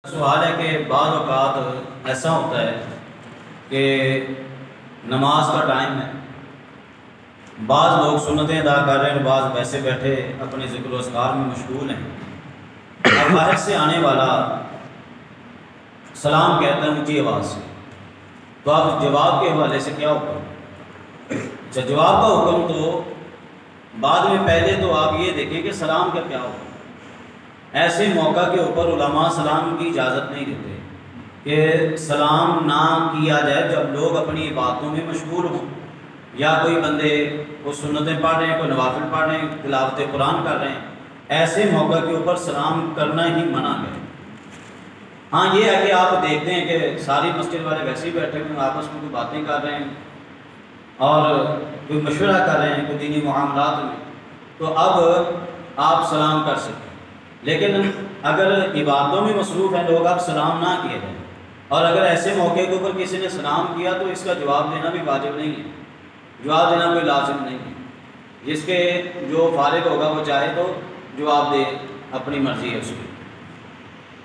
سوال ہے کہ بعض اوقات ایسا ہوتا ہے کہ نماز کا ٹائم ہے، بعض لوگ سنتیں ادا کر رہے ہیں، بعض ویسے بیٹھے اپنے ذکر و اذکار میں مشغول ہیں، اور باہر سے آنے والا سلام کہتا ہے اونچی آواز سے، تو آپ جواب کے حوالے سے کیا حکم؟ اچھا، جواب کا حکم تو بعد میں، پہلے تو آپ یہ دیکھیں کہ سلام کا کیا حکم۔ ایسے موقع کے اوپر علماء سلام کی اجازت نہیں دیتے کہ سلام نہ کیا جائے جب لوگ اپنی عبادتوں میں مشغول ہوں، یا کوئی بندے وہ سنتیں پڑھ رہے ہیں، کوئی نوافل پڑھ رہے ہیں، تلاوت قرآن کر رہے ہیں، ایسے موقع کے اوپر سلام کرنا ہی منع ہے۔ ہاں یہ ہے کہ آپ دیکھتے ہیں کہ ساری مسجد والے ویسے ہی بیٹھے ہوئے ہیں، آپس میں کوئی باتیں کر رہے ہیں اور کوئی مشورہ کر رہے ہیں کوئی دینی معاملات میں، تو اب آپ سلام کر سکتے ہیں۔ لیکن اگر عبادتوں میں مصروف ہیں لوگ، اب سلام نہ کیے جائیں، اور اگر ایسے موقع کے اوپر کسی نے سلام کیا تو اس کا جواب دینا بھی واجب نہیں ہے، جواب دینا کوئی لازم نہیں ہے۔ جس کے جو فارغ ہوگا وہ چاہے تو جواب دے، اپنی مرضی ہے اس کی۔